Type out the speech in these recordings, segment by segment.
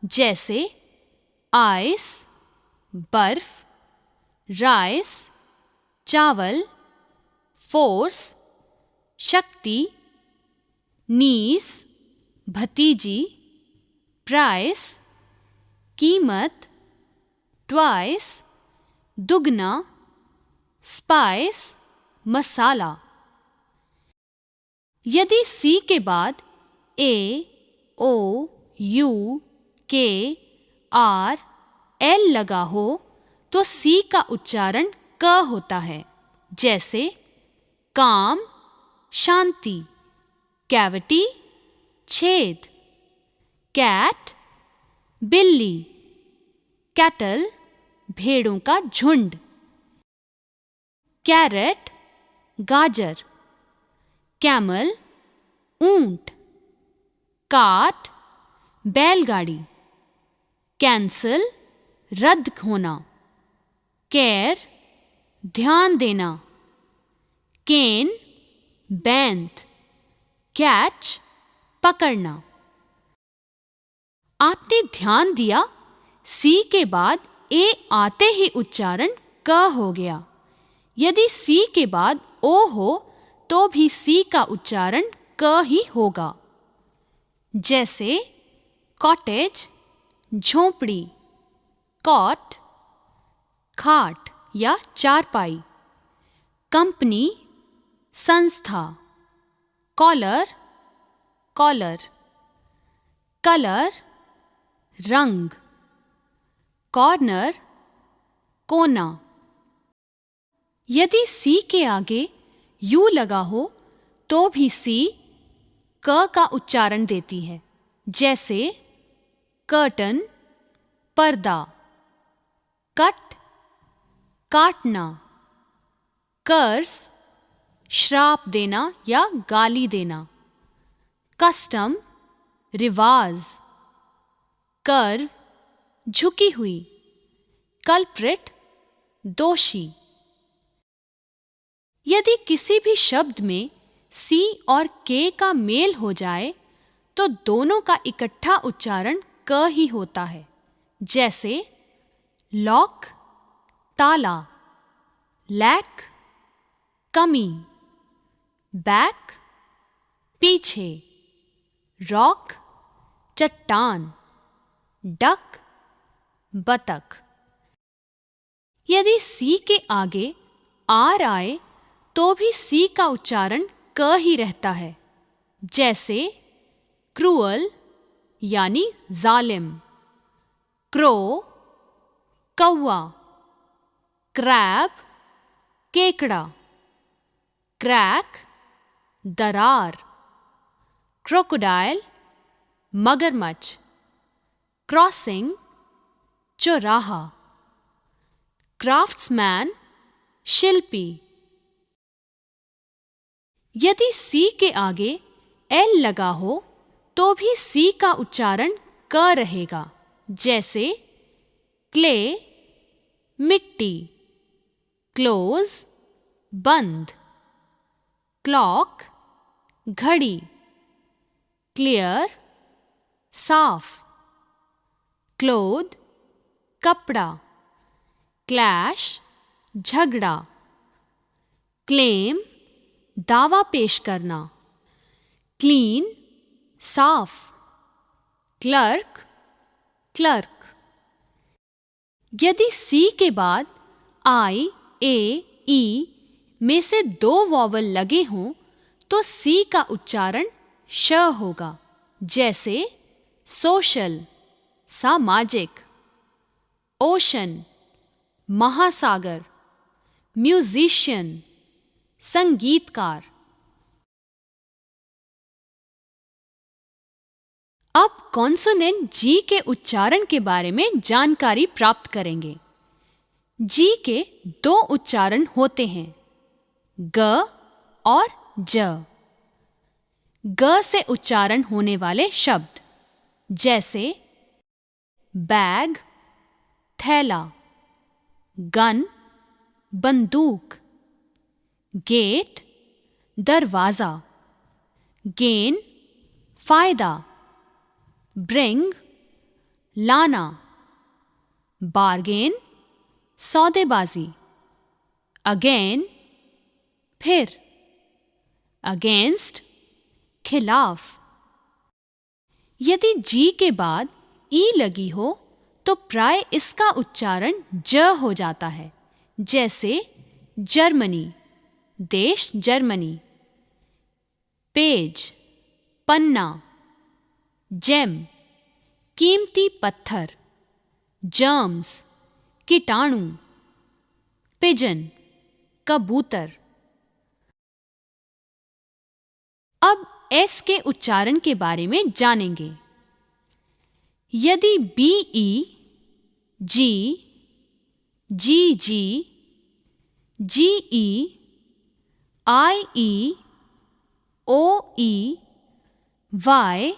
जैसे आइस बर्फ, राइस चावल, फोर्स शक्ति, नीस भतीजी, प्राइस कीमत, ट्वाइस दुगना, स्पाइस मसाला। यदि सी के बाद ए, ओ, यू, के, आर, एल लगा हो तो सी का उच्चारण क होता है। जैसे काम शांति, कैविटी छेद, कैट बिल्ली, कैटल भेड़ों का झुंड, कैरेट गाजर, कैमल ऊंट, कार्ट बैलगाड़ी, कैंसल रद्द होना, केयर ध्यान देना, केन बैंत, कैच पकड़ना। आपने ध्यान दिया, सी के बाद ए आते ही उच्चारण क हो गया। यदि सी के बाद ओ हो तो भी सी का उच्चारण क ही होगा। जैसे कॉटेज झोंपड़ी, कॉट खाट या चारपाई, कंपनी संस्था, कॉलर कॉलर, कलर रंग, कॉर्नर कोना। यदि सी के आगे यू लगा हो तो भी सी क का उच्चारण देती है। जैसे कर्टन पर्दा, कट काटना, कर्स श्राप देना या गाली देना, कस्टम रिवाज, कर्व झुकी हुई, कल्प्रिट दोषी। यदि किसी भी शब्द में सी और के का मेल हो जाए तो दोनों का इकट्ठा उच्चारण क ही होता है। जैसे लॉक ताला, लैक कमी, बैक पीछे, रॉक चट्टान, डक बतख। यदि सी के आगे आर आए तो भी सी का उच्चारण क ही रहता है। जैसे क्रूअल यानी जालिम, क्रो कौवा, क्रैब केकड़ा, क्रैक दरार, क्रोकोडाइल मगरमच्छ, क्रॉसिंग चौराहा, क्राफ्ट्समैन शिल्पी। यदि सी के आगे एल लगा हो तो भी सी का उच्चारण क रहेगा। जैसे क्ले मिट्टी, क्लोज बंद, क्लॉक घड़ी, क्लियर साफ, क्लोथ कपड़ा, क्लैश झगड़ा, क्लेम दावा पेश करना, क्लीन साफ, क्लर्क क्लर्क। यदि सी के बाद आई, ए, ई में से दो वॉवल लगे हों तो सी का उच्चारण श होगा। जैसे सोशल सामाजिक, ओशन महासागर, म्यूजिशियन संगीतकार। अब कॉन्सोनेंट जी के उच्चारण के बारे में जानकारी प्राप्त करेंगे। जी के दो उच्चारण होते हैं, ग और ज। ग से उच्चारण होने वाले शब्द जैसे बैग थैला, गन बंदूक, गेट दरवाजा, गेन फायदा, ब्रिंग लाना, बार्गेन, सौदेबाजी, अगेन, फिर, अगेंस्ट, खिलाफ। यदि जी के बाद ई लगी हो तो प्राय इसका उच्चारण ज हो जाता है, जैसे जर्मनी, देश जर्मनी। पेज, पन्ना, जेम, कीमती पत्थर, जर्म्स, कीटाणु, पिजन, कबूतर। अब एस के उच्चारण के बारे में जानेंगे। यदि बी ई, जी, जी जी, जी ई, आई ई, ओ ई, वाई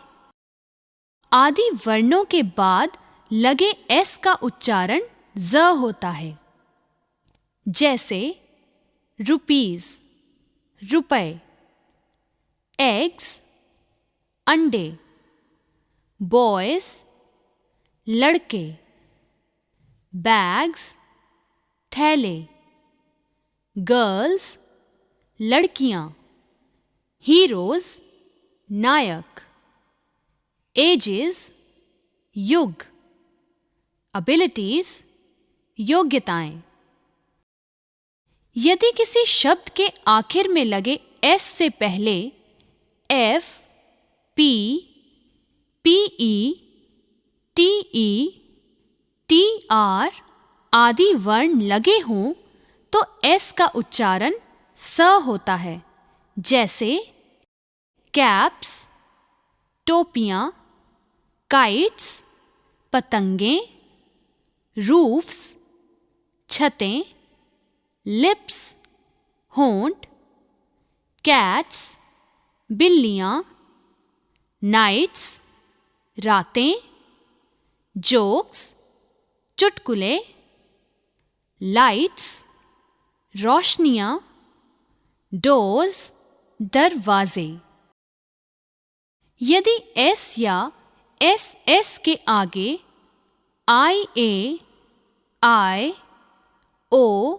आदि वर्णों के बाद लगे एस का उच्चारण ज होता है, जैसे रुपीज, रुपए, एग्स, अंडे, बॉयज, लड़के, बैग्स, थैले, गर्ल्स, लड़कियां, हीरोज, नायक, एजेस, युग, एबिलिटीज, योग्यताएं। यदि किसी शब्द के आखिर में लगे एस से पहले एफ, पी, पीई, टीई, टीआर आदि वर्ण लगे हों तो एस का उच्चारण स होता है, जैसे कैप्स, टोपियां, काइट्स, पतंगें, रूफ्स, छतें, लिप्स, होंठ, कैट्स, बिल्लियां, नाइट्स, रातें, जोक्स, चुटकुले, लाइट्स, रोशनियां, डोर्स, दरवाजे। यदि एस या एस के आगे आई ए, आई, ओ,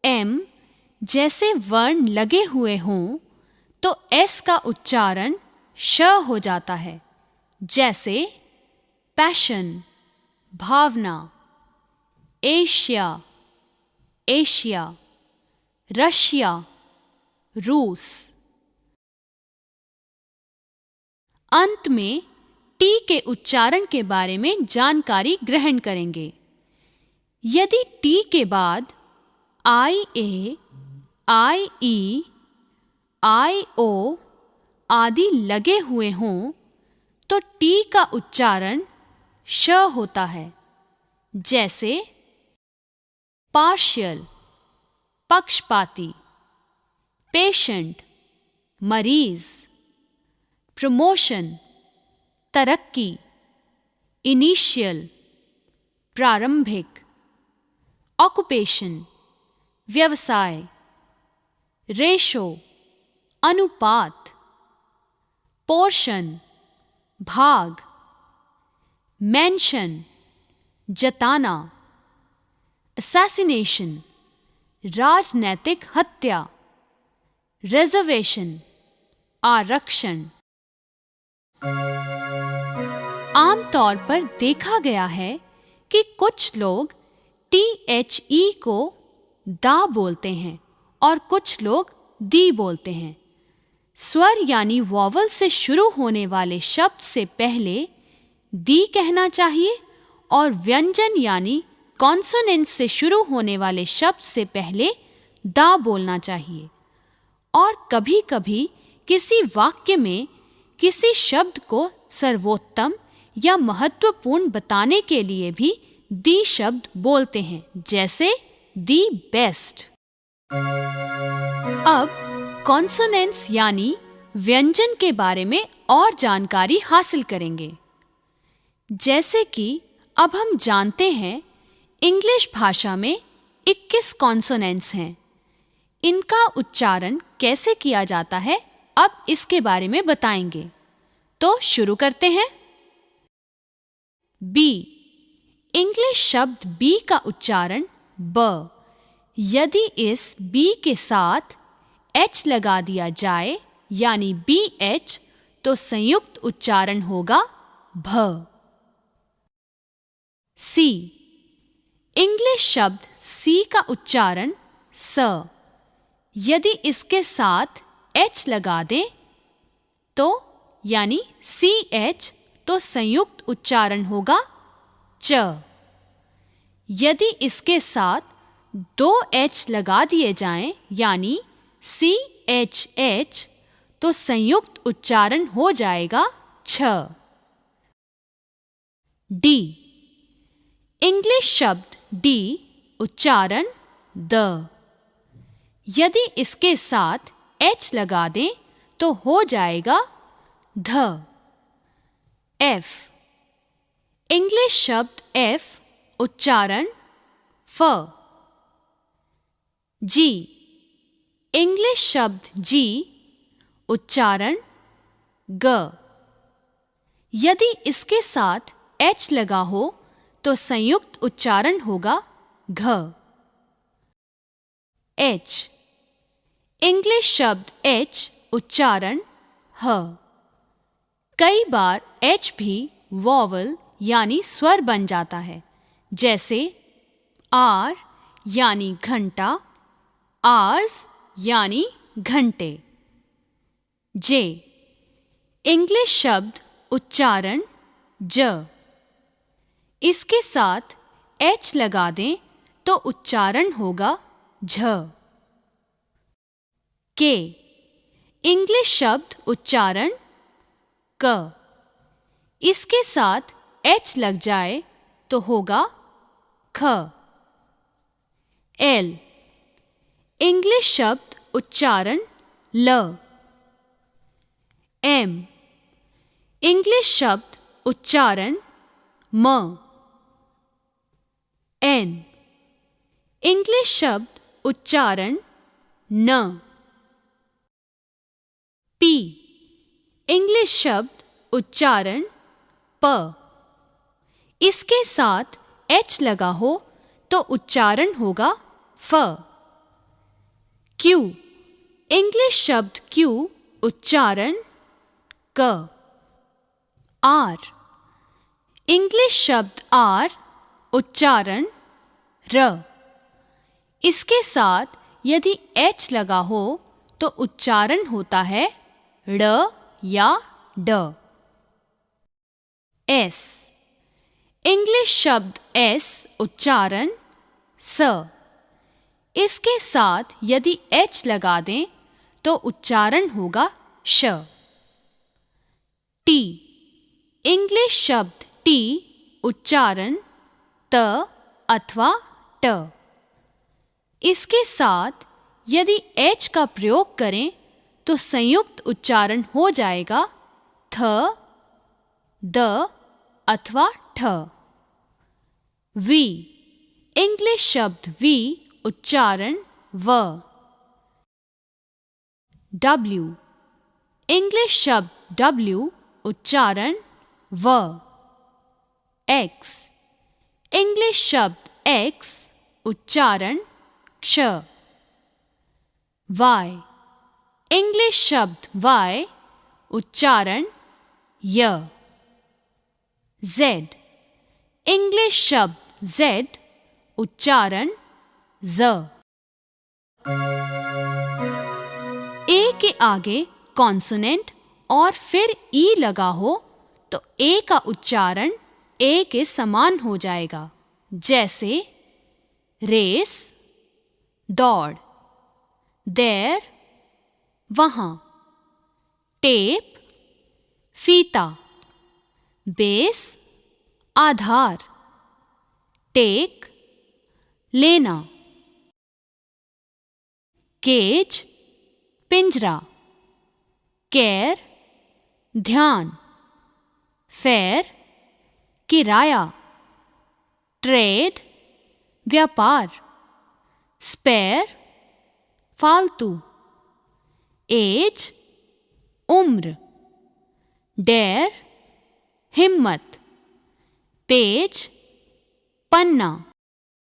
एम जैसे वर्ण लगे हुए हों तो एस का उच्चारण श हो जाता है, जैसे पैशन, भावना, एशिया, एशिया, रशिया, रूस। अंत में टी के उच्चारण के बारे में जानकारी ग्रहण करेंगे। यदि टी के बाद आई ए, आई ई, आई ओ आदि लगे हुए हों तो टी का उच्चारण श होता है, जैसे पार्शियल, पक्षपाती, पेशेंट, मरीज, प्रमोशन, तरक्की, इनिशियल, प्रारंभिक, ऑक्युपेशन, व्यवसाय, रेशो, अनुपात, पोर्शन, भाग, मेंशन, जताना, असैसिनेशन, राजनैतिक हत्या, रिजर्वेशन, आरक्षण। आमतौर पर देखा गया है कि कुछ लोग THE को दा बोलते हैं और कुछ लोग दी बोलते हैं। स्वर यानी वॉवल से शुरू होने वाले शब्द से पहले दी कहना चाहिए और व्यंजन यानी कॉन्सोनेंट से शुरू होने वाले शब्द से पहले दा बोलना चाहिए। और कभी-कभी किसी वाक्य में किसी शब्द को सर्वोत्तम या महत्वपूर्ण बताने के लिए भी दी शब्द बोलते हैं, जैसे दी बेस्ट। अब कॉन्सोनेंट्स यानी व्यंजन के बारे में और जानकारी हासिल करेंगे। जैसे कि अब हम जानते हैं इंग्लिश भाषा में 21 कॉन्सोनेंट्स हैं। इनका उच्चारण कैसे किया जाता है अब इसके बारे में बताएंगे। तो शुरू करते हैं। बी, इंग्लिश शब्द बी का उच्चारण ब। यदि इस बी के साथ एच लगा दिया जाए यानी बी एच, तो संयुक्त उच्चारण होगा भ। सी, इंग्लिश शब्द सी का उच्चारण स। यदि इसके साथ एच लगा दें तो यानी सी एच, तो संयुक्त उच्चारण होगा च। यदि इसके साथ दो एच लगा दिए जाएं यानी सी एच एच, तो संयुक्त उच्चारण हो जाएगा छ। डी, इंग्लिश शब्द डी उच्चारण द। यदि इसके साथ एच लगा दें तो हो जाएगा ध। एफ, इंग्लिश शब्द एफ उच्चारण फ। जी, इंग्लिश शब्द जी उच्चारण ग। यदि इसके साथ एच लगा हो तो संयुक्त उच्चारण होगा घ। एच, इंग्लिश शब्द एच उच्चारण ह। कई बार एच भी वॉवल यानी स्वर बन जाता है, जैसे आर यानी घंटा, आर्स यानी घंटे। जे, इंग्लिश शब्द उच्चारण ज। इसके साथ एच लगा दें तो उच्चारण होगा झ। के, इंग्लिश शब्द उच्चारण क। इसके साथ एच लग जाए तो होगा ख। एल, इंग्लिश शब्द उच्चारण ल। एम, इंग्लिश शब्द उच्चारण म। एन, इंग्लिश शब्द उच्चारण न। पी, इंग्लिश शब्द उच्चारण प। इसके साथ एच लगा हो तो उच्चारण होगा फ। क्यू, इंग्लिश शब्द क्यू उच्चारण क। आर, इंग्लिश शब्द आर उच्चारण र। इसके साथ यदि एच लगा हो तो उच्चारण होता है ड़ या ड। एस, इंग्लिश शब्द एस उच्चारण स। इसके साथ यदि एच लगा दें तो उच्चारण होगा श। टी, इंग्लिश शब्द टी उच्चारण त अथवा ट। इसके साथ यदि एच का प्रयोग करें तो संयुक्त उच्चारण हो जाएगा थ, द अथवा ठ। वी, इंग्लिश शब्द वी उच्चारण व। डब्ल्यू, इंग्लिश शब्द डब्ल्यू उच्चारण व। एक्स, इंग्लिश शब्द एक्स उच्चारण क्ष। वाई, इंग्लिश शब्द वाई उच्चारण य। जेड, इंग्लिश शब्द जेड उच्चारण ज। ए के आगे कॉन्सोनेंट और फिर ई लगा हो तो ए का उच्चारण ए के समान हो जाएगा, जैसे रेस, दौड़। देर, वहाँ। टेप, फीता। बेस, आधार। टेक, लेना। केज, पिंजरा। केयर, ध्यान। फेयर, किराया। ट्रेड, व्यापार। स्पेयर, फालतू। एज, उम्र। डेयर, हिम्मत। पेज, पन्ना।